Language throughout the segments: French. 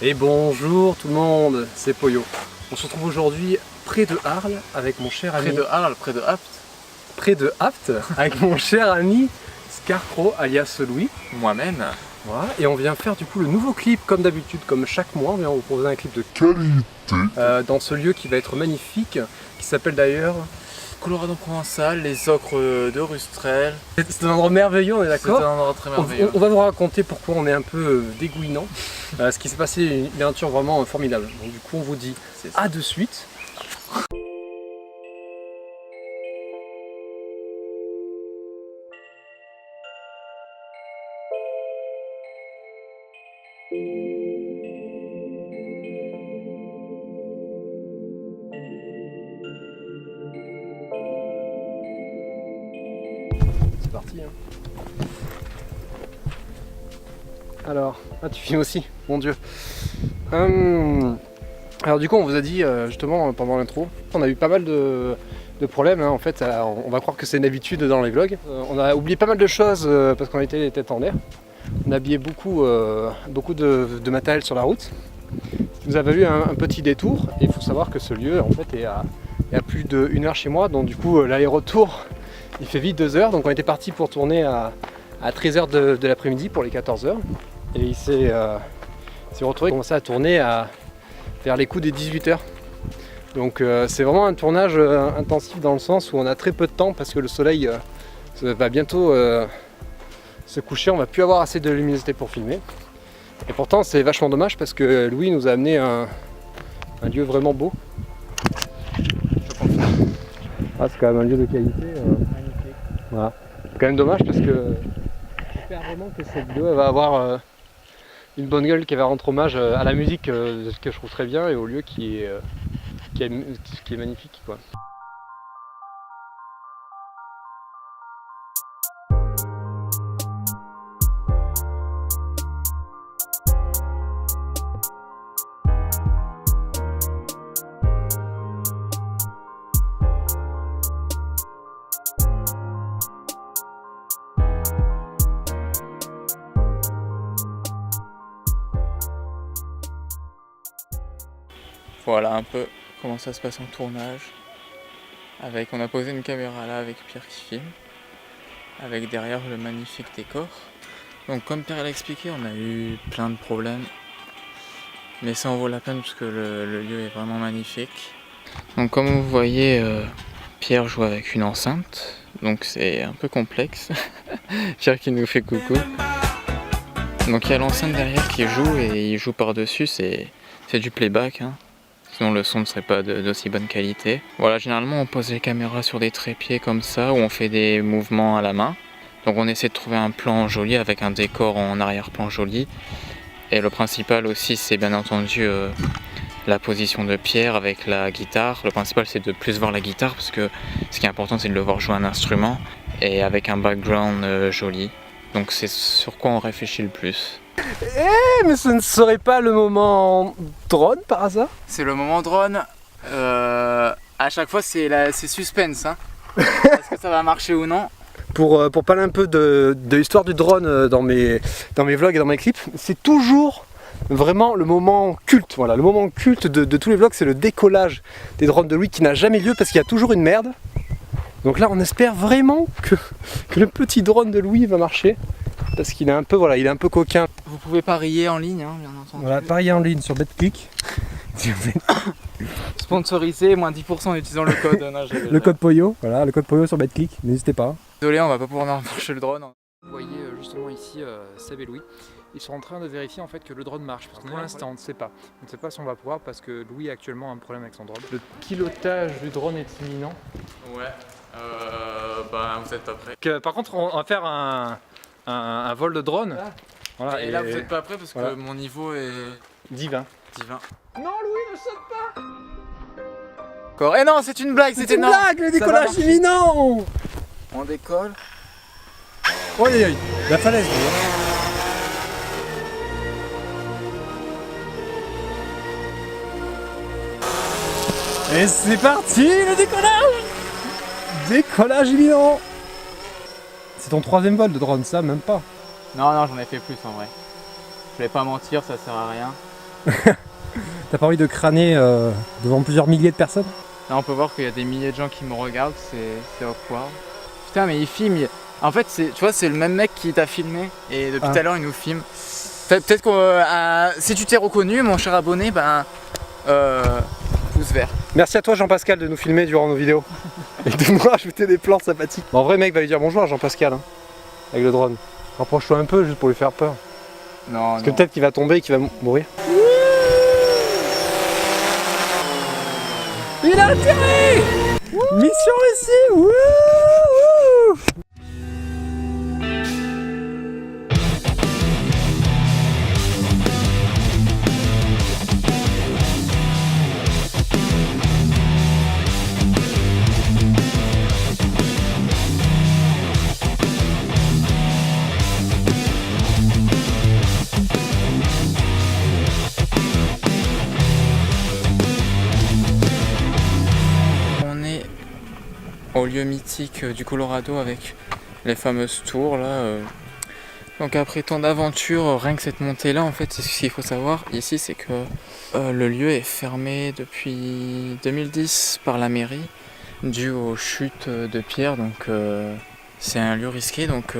Et bonjour tout le monde, c'est Poyo. On se retrouve aujourd'hui près de Arles avec mon cher ami... Près de Arles, près de Apt. Près de Apt avec mon cher ami Scarecrow alias Louis. Moi-même. Voilà, et on vient faire du coup le nouveau clip comme d'habitude, comme chaque mois, on vient vous proposer un clip de qualité dans ce lieu qui va être magnifique, qui s'appelle d'ailleurs... Colorado-Provençal, les ocres de Rustrel. C'est un endroit merveilleux, on est d'accord? C'est un endroit très merveilleux. On va vous raconter pourquoi on est un peu dégouinant. Ce qui s'est passé, une aventure vraiment formidable. Donc du coup on vous dit à de suite. C'est parti. Alors, tu filmes aussi, mon dieu. Alors du coup on vous a dit justement pendant l'intro, on a eu pas mal de problèmes en fait. Alors, on va croire que c'est une habitude dans les vlogs. On a oublié pas mal de choses parce qu'on était les têtes en l'air. On a habillé beaucoup de matériel sur la route. Ce qui nous a valu un petit détour, et il faut savoir que ce lieu en fait est à plus d'1 heure chez moi, donc du coup l'aller-retour il fait vite 2 heures, donc on était parti pour tourner à 13h de l'après-midi pour les 14h, et il s'est retrouvé commencé à tourner vers les coups des 18h. Donc c'est vraiment un tournage intensif dans le sens où on a très peu de temps parce que le soleil va bientôt se coucher, on va plus avoir assez de luminosité pour filmer. Et pourtant c'est vachement dommage parce que Louis nous a amené un lieu vraiment beau. Ah, c'est quand même un lieu de qualité. Magnifique. Voilà. C'est quand même dommage parce que j'espère vraiment que cette vidéo elle va avoir une bonne gueule qui va rendre hommage à la musique que je trouve très bien et au lieu qui est magnifique quoi. Voilà un peu comment ça se passe en tournage. On a posé une caméra là avec Pierre qui filme. Avec derrière le magnifique décor. Donc comme Pierre l'a expliqué, on a eu plein de problèmes. Mais ça en vaut la peine parce que le lieu est vraiment magnifique. Donc comme vous voyez, Pierre joue avec une enceinte. Donc c'est un peu complexe. Pierre qui nous fait coucou. Donc il y a l'enceinte derrière qui joue et il joue par-dessus, c'est du playback. Sinon le son ne serait pas d'aussi bonne qualité. Voilà, généralement on pose les caméras sur des trépieds comme ça, où on fait des mouvements à la main. Donc on essaie de trouver un plan joli avec un décor en arrière-plan joli. Et le principal aussi c'est bien entendu la position de Pierre avec la guitare. Le principal c'est de plus voir la guitare parce que ce qui est important c'est de le voir jouer un instrument et avec un background joli. Donc c'est sur quoi on réfléchit le plus. Mais ce ne serait pas le moment drone par hasard? C'est le moment drone. À chaque fois c'est suspense. Est-ce que ça va marcher ou non? Pour parler un peu de l'histoire du drone dans mes vlogs et dans mes clips, c'est toujours vraiment le moment culte. Voilà, le moment culte de tous les vlogs, c'est le décollage des drones de Louis qui n'a jamais lieu parce qu'il y a toujours une merde. Donc là on espère vraiment que le petit drone de Louis va marcher. Parce qu'il est un peu, voilà, il est un peu coquin. Vous pouvez parier en ligne, bien entendu. Voilà, parier en ligne sur BetClick. Sponsorisé, moins 10% en utilisant le code. Non, le code Poyo, voilà, le code Poyo sur BetClick, n'hésitez pas. Désolé, on va pas pouvoir marcher le drone. Vous voyez justement ici Seb et Louis, ils sont en train de vérifier en fait que le drone marche. Parce que pour l'instant on ne sait pas. On ne sait pas si on va pouvoir parce que Louis a actuellement un problème avec son drone. Le pilotage du drone est imminent. Ouais, vous êtes pas prêts. Par contre on va faire un vol de drone. Ah. Voilà, et là vous êtes pas prêts parce que mon niveau est divin. Non Louis ne saute pas. Et non, c'est une blague, c'est une blague, le décollage imminent. On décolle. Oh aïe aïe, la falaise. Et c'est parti, le décollage. Décollage imminent. C'est ton 3e vol de drone, ça, même pas. Non, j'en ai fait plus en vrai. Je vais pas mentir, ça sert à rien. T'as pas envie de crâner devant plusieurs milliers de personnes? Là on peut voir qu'il y a des milliers de gens qui me regardent, c'est awkward. Putain mais il filme, en fait tu vois c'est le même mec qui t'a filmé et depuis tout à l'heure il nous filme. Peut-être que si tu t'es reconnu mon cher abonné, pouce vert. Merci à toi Jean-Pascal de nous filmer durant nos vidéos et de nous rajouter des plans sympathiques. Bon, en vrai mec va lui dire bonjour à Jean-Pascal hein, avec le drone. Rapproche-toi un peu juste pour lui faire peur. Non, Parce que peut-être qu'il va tomber et qu'il va mourir. Il a atterri. Mission ici. Wouhou. Au lieu mythique du Colorado avec les fameuses tours là. Donc après tant d'aventures, rien que cette montée là en fait, c'est ce qu'il faut savoir ici, c'est que le lieu est fermé depuis 2010 par la mairie dû aux chutes de pierre, donc c'est un lieu risqué, donc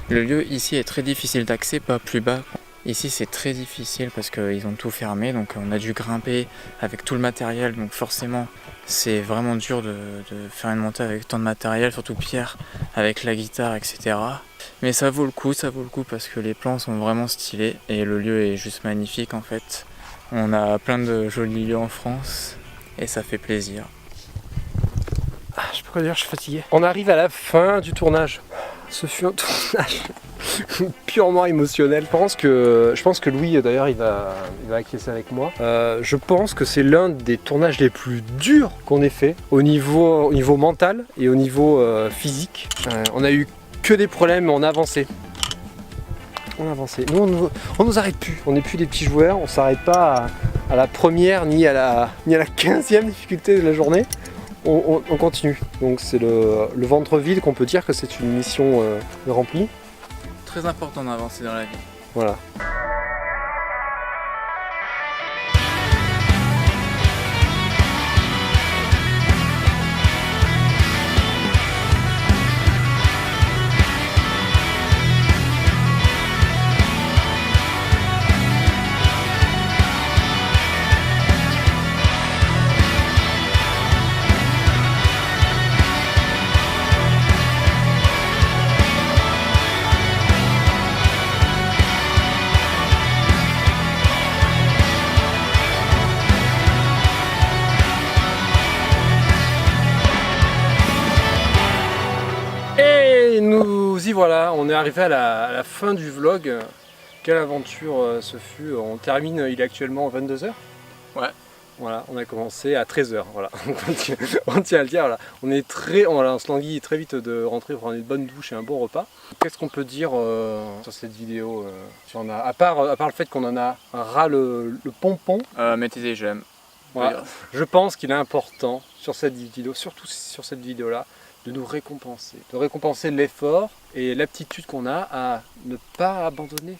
le lieu ici est très difficile d'accès, pas plus bas. Ici c'est très difficile parce qu'ils ont tout fermé, donc on a dû grimper avec tout le matériel, donc forcément c'est vraiment dur de faire une montée avec tant de matériel, surtout Pierre avec la guitare, etc. Mais ça vaut le coup parce que les plans sont vraiment stylés et le lieu est juste magnifique en fait. On a plein de jolis lieux en France et ça fait plaisir. Ah, je peux pas dire, je suis fatigué. On arrive à la fin du tournage. Ce fut un tournage purement émotionnel. Je pense que Louis d'ailleurs il va acquiescer avec moi. Je pense que c'est l'un des tournages les plus durs qu'on ait fait au niveau mental et au niveau physique. On a eu que des problèmes, mais on a avancé. Nous on nous arrête plus. On n'est plus des petits joueurs. On s'arrête pas à la première ni à la 15e difficulté de la journée. On continue. Donc c'est le ventre vide qu'on peut dire que c'est une mission remplie. Très important d'avancer dans la vie. Voilà. Nous y voilà, on est arrivé à la fin du vlog. Quelle aventure ce fut. On termine, il est actuellement 22h. Ouais. Voilà, on a commencé à 13h. Voilà. On tient à le dire. Voilà. On se languit très vite de rentrer pour prendre une bonne douche et un bon repas. Qu'est-ce qu'on peut dire sur cette vidéo à part le fait qu'on en a ras le pompon. Mettez des j'aime. Voilà. Je pense qu'il est important sur cette vidéo, surtout sur cette vidéo-là, de nous récompenser. De récompenser l'effort et l'aptitude qu'on a à ne pas abandonner.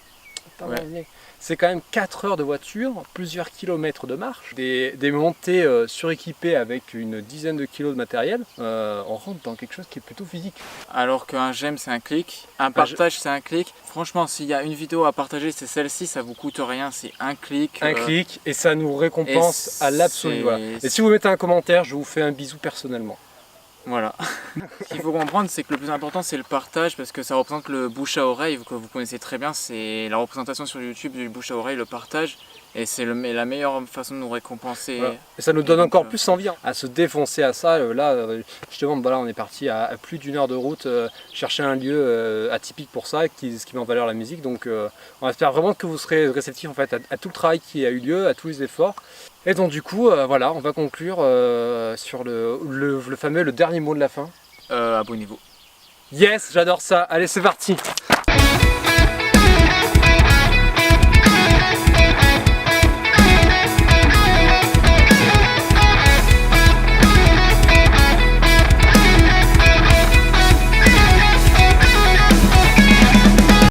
Ouais. C'est quand même 4 heures de voiture, plusieurs kilomètres de marche, des montées suréquipées avec une dizaine de kilos de matériel. On rentre dans quelque chose qui est plutôt physique. Alors qu'un j'aime c'est un clic, un partage c'est un clic. Franchement s'il y a une vidéo à partager c'est celle-ci, ça vous coûte rien, c'est un clic. Un clic et ça nous récompense à l'absolu. Voilà. Et si vous mettez un commentaire, je vous fais un bisou personnellement. Voilà. Ce qu'il faut comprendre, c'est que le plus important, c'est le partage, parce que ça représente le bouche à oreille, que vous connaissez très bien, c'est la représentation sur YouTube du bouche à oreille, le partage, et c'est la meilleure façon de nous récompenser. Voilà. Et ça nous donne encore plus envie à se défoncer à ça. Là, justement, voilà, on est parti à plus d'1 heure de route, chercher un lieu atypique pour ça, ce qui met en valeur la musique. Donc, on espère vraiment que vous serez réceptifs en fait, à tout le travail qui a eu lieu, à tous les efforts. Et donc du coup, voilà, on va conclure sur le dernier mot de la fin. Abonnez-vous. Yes, j'adore ça. Allez, c'est parti.